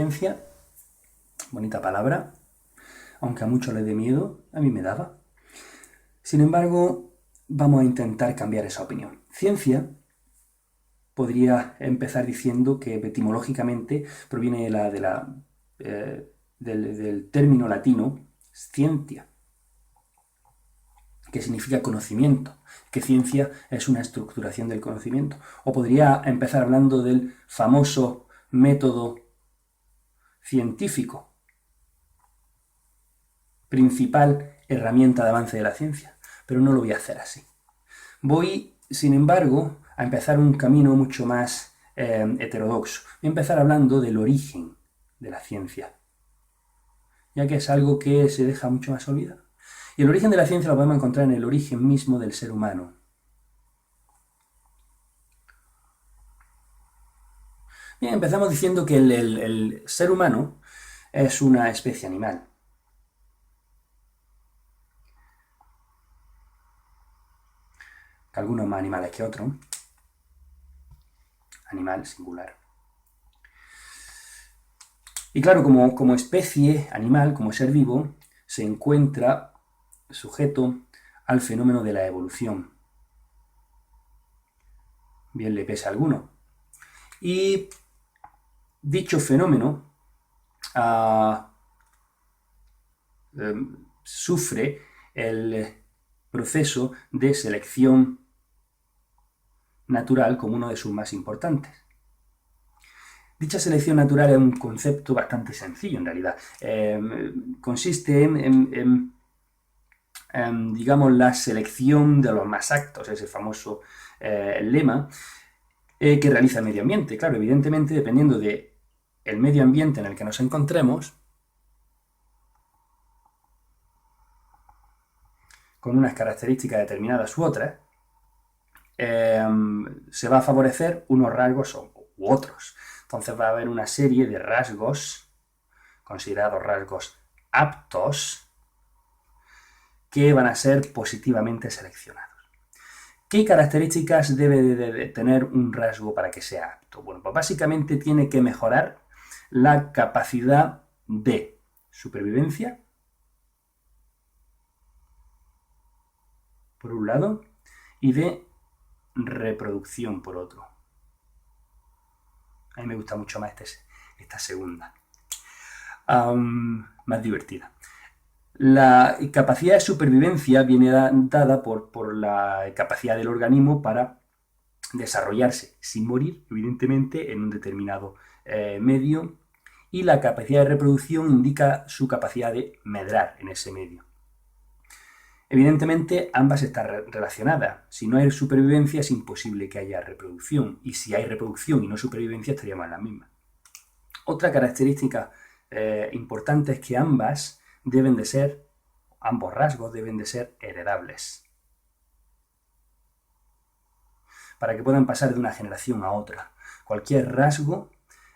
Ciencia, bonita palabra, aunque a muchos les dé miedo, a mí me daba. Sin embargo, vamos a intentar cambiar esa opinión. Ciencia podría empezar diciendo que etimológicamente proviene del término latino scientia, que significa conocimiento, que ciencia es una estructuración del conocimiento. O podría empezar hablando del famoso método científico, principal herramienta de avance de la ciencia, pero no lo voy a hacer así. Voy, sin embargo, a empezar un camino mucho más heterodoxo. Voy a empezar hablando del origen de la ciencia, ya que es algo que se deja mucho más olvidado. Y el origen de la ciencia lo podemos encontrar en el origen mismo del ser humano. Bien, empezamos diciendo que el ser humano es una especie animal. Que algunos más animales que otros. Animal singular. Y claro, como especie animal, como ser vivo, se encuentra sujeto al fenómeno de la evolución. Bien le pese a alguno. Y dicho fenómeno sufre el proceso de selección natural como uno de sus más importantes. Dicha selección natural es un concepto bastante sencillo en realidad. Consiste en digamos, la selección de los más aptos, ese famoso lema que realiza el medio ambiente. Claro, evidentemente, dependiendo del medio ambiente en el que nos encontremos, con unas características determinadas u otras, se va a favorecer unos rasgos u otros. Entonces va a haber una serie de rasgos, considerados rasgos aptos, que van a ser positivamente seleccionados. ¿Qué características debe de tener un rasgo para que sea apto? Bueno, pues básicamente tiene que mejorar la capacidad de supervivencia, por un lado, y de reproducción, por otro. A mí me gusta mucho más esta segunda. Más divertida. La capacidad de supervivencia viene dada por la capacidad del organismo para desarrollarse sin morir, evidentemente, en un determinado medio, y la capacidad de reproducción indica su capacidad de medrar en ese medio. Evidentemente, ambas están relacionadas. Si no hay supervivencia, es imposible que haya reproducción, y si hay reproducción y no supervivencia, estaríamos en la misma. Otra característica importante es que ambos rasgos deben de ser heredables, para que puedan pasar de una generación a otra. Cualquier rasgo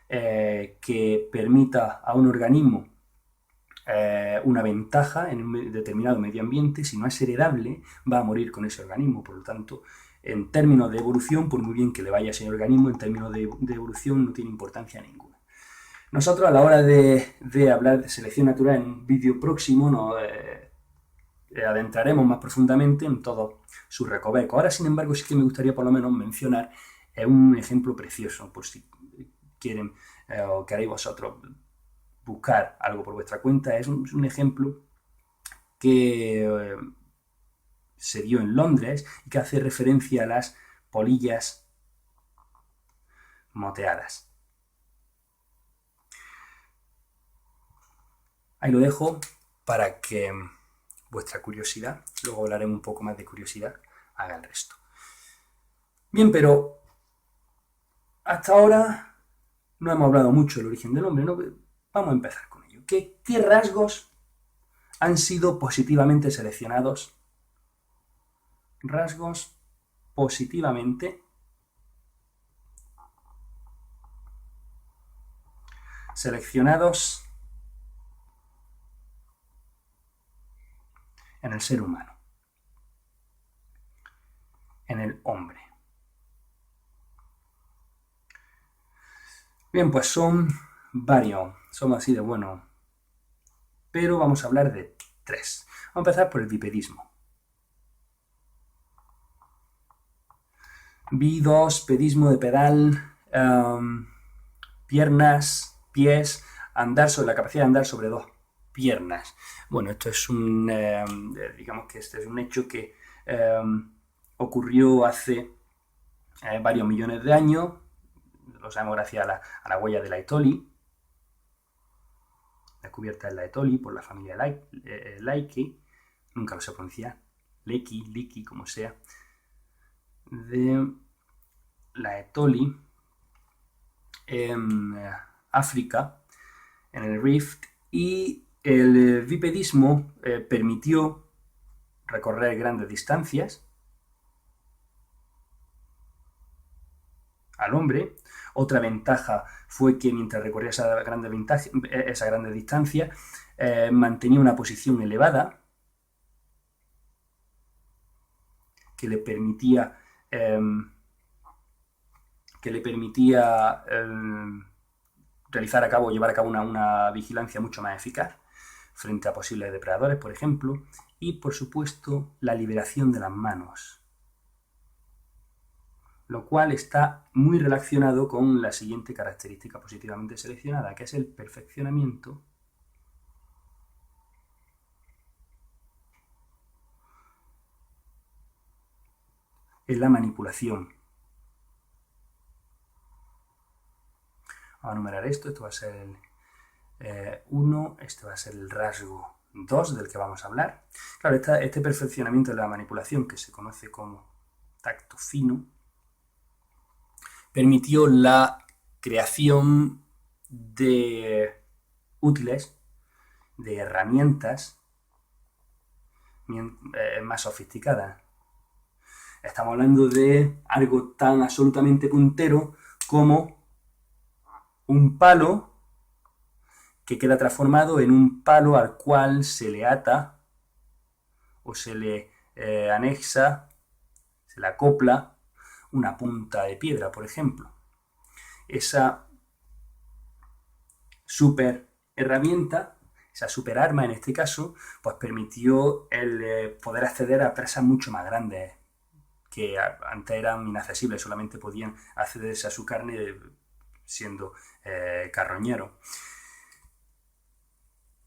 que permita a un organismo una ventaja en un determinado medio ambiente, si no es heredable, va a morir con ese organismo. Por lo tanto, en términos de evolución, por muy bien que le vaya a ese organismo, en términos de evolución no tiene importancia ninguna. Nosotros, a la hora de hablar de selección natural en un vídeo próximo, nos adentraremos más profundamente en todos sus recovecos. Ahora, sin embargo, sí que me gustaría por lo menos mencionar un ejemplo precioso, por si quieren o queréis vosotros buscar algo por vuestra cuenta. Es un ejemplo que se dio en Londres y que hace referencia a las polillas moteadas. Ahí lo dejo para que vuestra curiosidad, luego hablaremos un poco más de curiosidad, haga el resto. Bien, pero hasta ahora no hemos hablado mucho del origen del hombre, ¿no? Vamos a empezar con ello. ¿Qué rasgos han sido positivamente seleccionados? Rasgos positivamente seleccionados en el ser humano, en el hombre. Bien, pues son varios, somos así de buenos. Pero vamos a hablar de 3. Vamos a empezar por el bipedismo. Bidos, pedismo de pedal, piernas, pies, la capacidad de andar sobre 2 piernas. Bueno, esto es digamos que este es un hecho que ocurrió hace varios millones de años. Lo sabemos gracias a la huella de Laetoli, descubierta en Laetoli por la familia Laiki, nunca lo sé pronunciar, Liki, como sea, de Laetoli en África, en el Rift, y el bipedismo permitió recorrer grandes distancias al hombre. Otra ventaja fue que mientras recorría esa grande distancia, mantenía una posición elevada que le permitía llevar a cabo una vigilancia mucho más eficaz frente a posibles depredadores, por ejemplo, y por supuesto la liberación de las manos, lo cual está muy relacionado con la siguiente característica positivamente seleccionada, que es el perfeccionamiento en la manipulación. Vamos a numerar esto va a ser el 1, este va a ser el rasgo 2 del que vamos a hablar. Claro, este perfeccionamiento de la manipulación, que se conoce como tacto fino, permitió la creación de útiles, de herramientas más sofisticadas. Estamos hablando de algo tan absolutamente puntero como un palo que queda transformado en un palo al cual se le ata o se le anexa, se le acopla una punta de piedra, por ejemplo. Esa super herramienta, esa super arma en este caso, pues permitió el poder acceder a presas mucho más grandes que antes eran inaccesibles, solamente podían accederse a su carne siendo carroñero.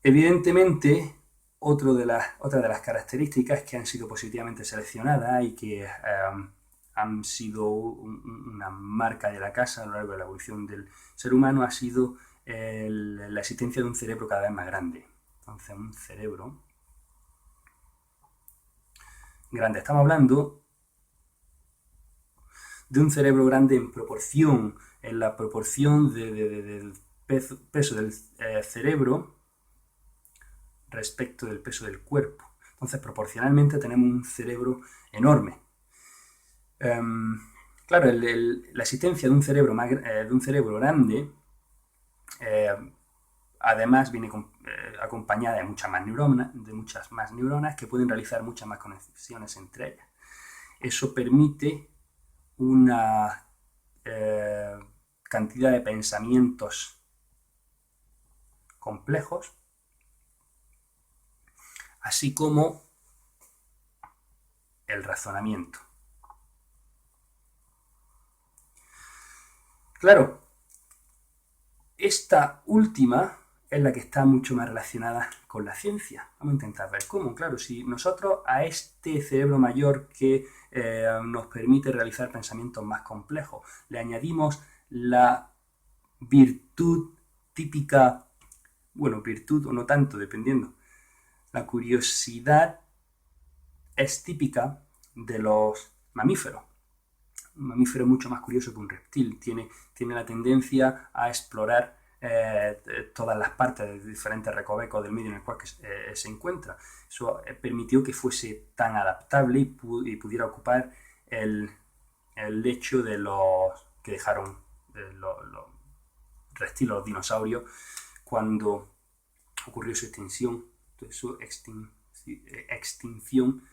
Evidentemente, otra de las características que han sido positivamente seleccionadas y que han sido una marca de la casa a lo largo de la evolución del ser humano ha sido la existencia de un cerebro cada vez más grande. Entonces, un cerebro grande. Estamos hablando de un cerebro grande en la proporción del peso del cerebro respecto del peso del cuerpo. Entonces, proporcionalmente tenemos un cerebro enorme. Claro, la existencia de un cerebro grande además viene acompañada de muchas más neuronas que pueden realizar muchas más conexiones entre ellas. Eso permite una cantidad de pensamientos complejos, así como el razonamiento. Claro, esta última es la que está mucho más relacionada con la ciencia. Vamos a intentar ver cómo. Claro, si nosotros a este cerebro mayor que nos permite realizar pensamientos más complejos le añadimos la virtud típica, bueno, virtud o no tanto, dependiendo. La curiosidad es típica de los mamíferos. Un mamífero es mucho más curioso que un reptil. Tiene la tendencia a explorar todas las partes de diferentes recovecos del medio en el cual se encuentra. Eso permitió que fuese tan adaptable y pudiera ocupar el lecho de los que dejaron los reptiles, los dinosaurios, cuando ocurrió su extinción, su extinción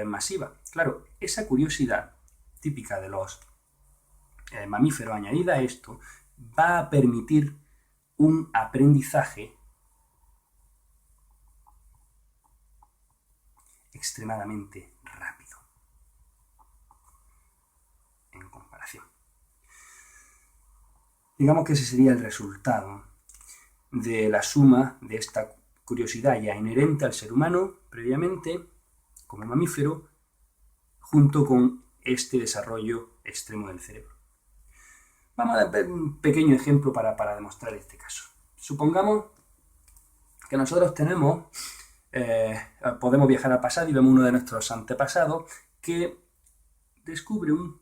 masiva. Claro, esa curiosidad típica de los mamíferos añadida a esto va a permitir un aprendizaje extremadamente rápido en comparación. Digamos que ese sería el resultado de la suma de esta curiosidad ya inherente al ser humano previamente, como mamífero, junto con este desarrollo extremo del cerebro. Vamos a ver un pequeño ejemplo para demostrar este caso. Supongamos que nosotros podemos viajar al pasado y vemos uno de nuestros antepasados que descubre un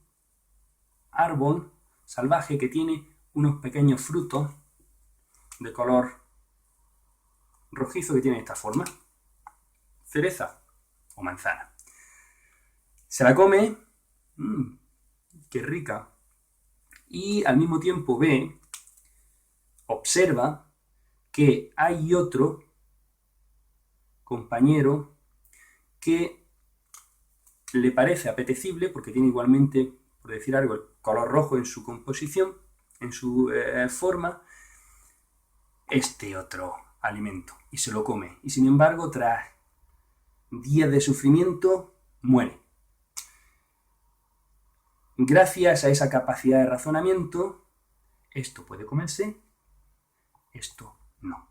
árbol salvaje que tiene unos pequeños frutos de color rojizo que tienen esta forma, cereza o manzana. Se la come, qué rica, y al mismo tiempo observa que hay otro compañero que le parece apetecible porque tiene igualmente, por decir algo, el color rojo en su composición, en su forma, este otro alimento, y se lo come. Y sin embargo, tras días de sufrimiento, muere. Gracias a esa capacidad de razonamiento, esto puede comerse, esto no.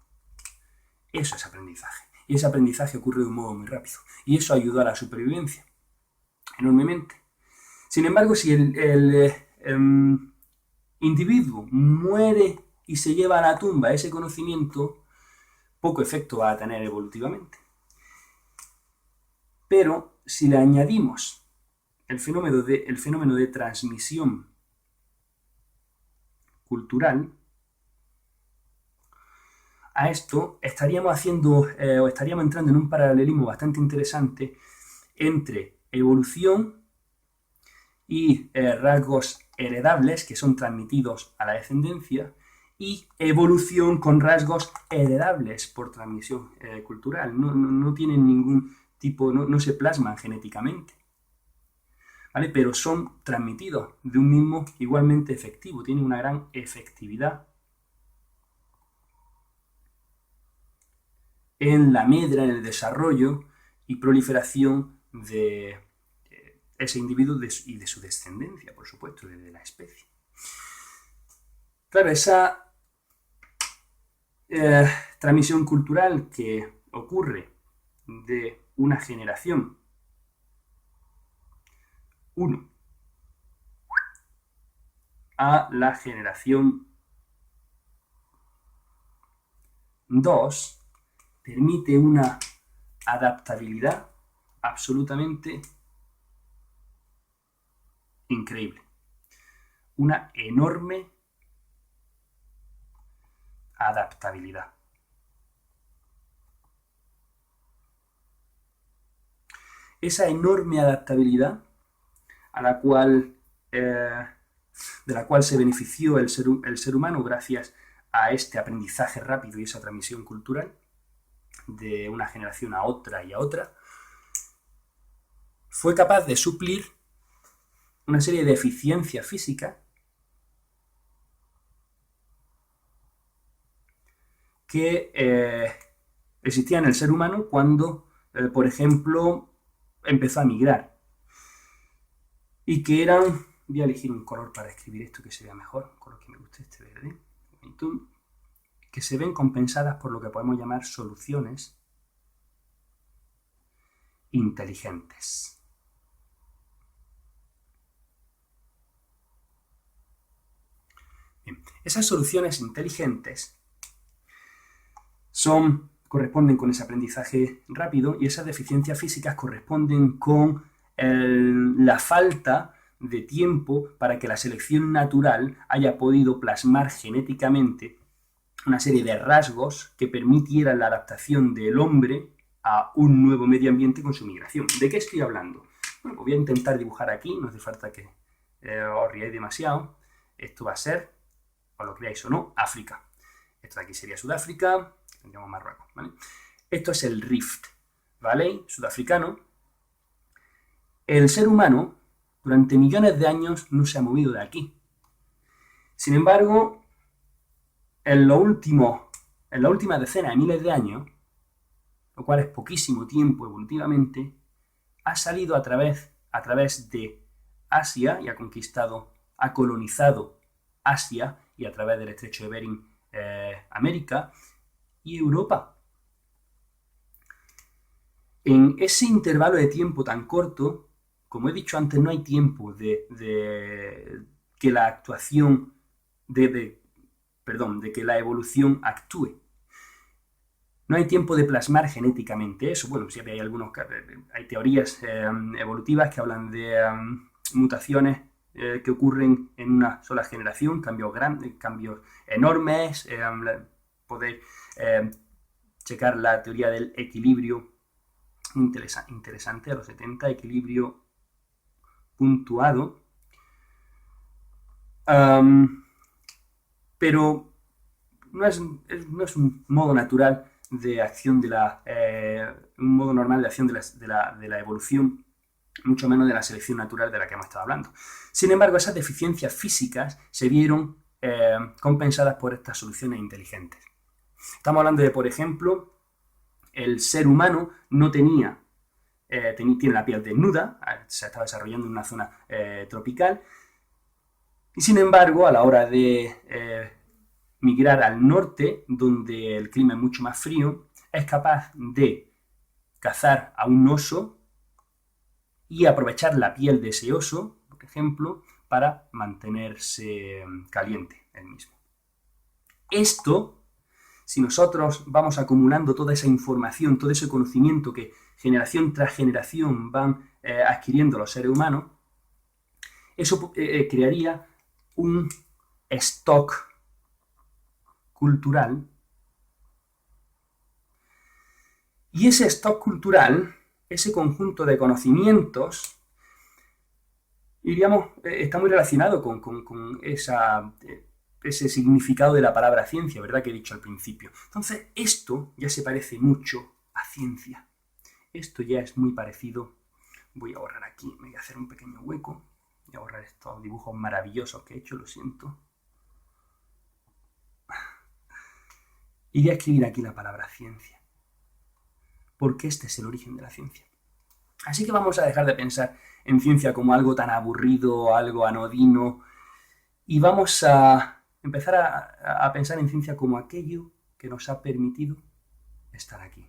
Eso es aprendizaje. Y ese aprendizaje ocurre de un modo muy rápido. Y eso ayudó a la supervivencia enormemente. Sin embargo, si el individuo muere y se lleva a la tumba ese conocimiento, poco efecto va a tener evolutivamente. Pero si le añadimos el fenómeno de transmisión cultural, a esto estaríamos entrando en un paralelismo bastante interesante entre evolución y rasgos heredables que son transmitidos a la descendencia, y evolución con rasgos heredables por transmisión cultural. No tienen ningún tipo, no se plasman genéticamente, ¿vale? Pero son transmitidos de un mismo igualmente efectivo, tienen una gran efectividad en la medra, en el desarrollo y proliferación de ese individuo y de su descendencia, por supuesto, de la especie. Claro, esa transmisión cultural que ocurre de una generación 1 a la generación 2 permite una adaptabilidad absolutamente increíble. Una enorme adaptabilidad. Esa enorme adaptabilidad de la cual se benefició el ser humano gracias a este aprendizaje rápido y esa transmisión cultural de una generación a otra y a otra, fue capaz de suplir una serie de deficiencias físicas que existían en el ser humano cuando, por ejemplo, empezó a migrar. Y que eran, voy a elegir un color para escribir esto que se vea mejor, un color que me guste, este verde, que se ven compensadas por lo que podemos llamar soluciones inteligentes. Bien, esas soluciones inteligentes corresponden con ese aprendizaje rápido, y esas deficiencias físicas corresponden con la falta de tiempo para que la selección natural haya podido plasmar genéticamente una serie de rasgos que permitieran la adaptación del hombre a un nuevo medio ambiente con su migración. ¿De qué estoy hablando? Bueno, pues voy a intentar dibujar aquí, no hace falta que os riáis demasiado. Esto va a ser, os lo creáis o no, África. Esto de aquí sería Sudáfrica, tendríamos Marruecos, ¿vale? Esto es el Rift Valley sudafricano. El ser humano durante millones de años no se ha movido de aquí. Sin embargo, en la última decena de miles de años, lo cual es poquísimo tiempo evolutivamente, ha salido a través de Asia y ha colonizado Asia y a través del estrecho de Bering, América y Europa. En ese intervalo de tiempo tan corto, como he dicho antes, no hay tiempo de que la actuación, de que la evolución actúe. No hay tiempo de plasmar genéticamente eso. Bueno, siempre hay teorías evolutivas que hablan de mutaciones que ocurren en una sola generación, cambios enormes, poder checar la teoría del equilibrio, interesante, a los 70, equilibrio puntuado, pero no es un modo natural de acción un modo normal de acción de la evolución, mucho menos de la selección natural de la que hemos estado hablando. Sin embargo, esas deficiencias físicas se vieron compensadas por estas soluciones inteligentes. Estamos hablando de, por ejemplo, el ser humano no tiene la piel desnuda, se estaba desarrollando en una zona tropical, y sin embargo, a la hora de migrar al norte, donde el clima es mucho más frío, es capaz de cazar a un oso y aprovechar la piel de ese oso, por ejemplo, para mantenerse caliente él mismo. Esto, si nosotros vamos acumulando toda esa información, todo ese conocimiento que generación tras generación van adquiriendo los seres humanos, eso crearía un stock cultural. Y ese stock cultural, ese conjunto de conocimientos, diríamos, está muy relacionado con ese significado de la palabra ciencia, ¿verdad? Que he dicho al principio. Entonces, esto ya se parece mucho a ciencia. Esto ya es muy parecido. Voy a borrar aquí, me voy a hacer un pequeño hueco. Voy a borrar estos dibujos maravillosos que he hecho, lo siento. Y voy a escribir aquí la palabra ciencia, porque este es el origen de la ciencia. Así que vamos a dejar de pensar en ciencia como algo tan aburrido, algo anodino, y vamos a empezar a pensar en ciencia como aquello que nos ha permitido estar aquí.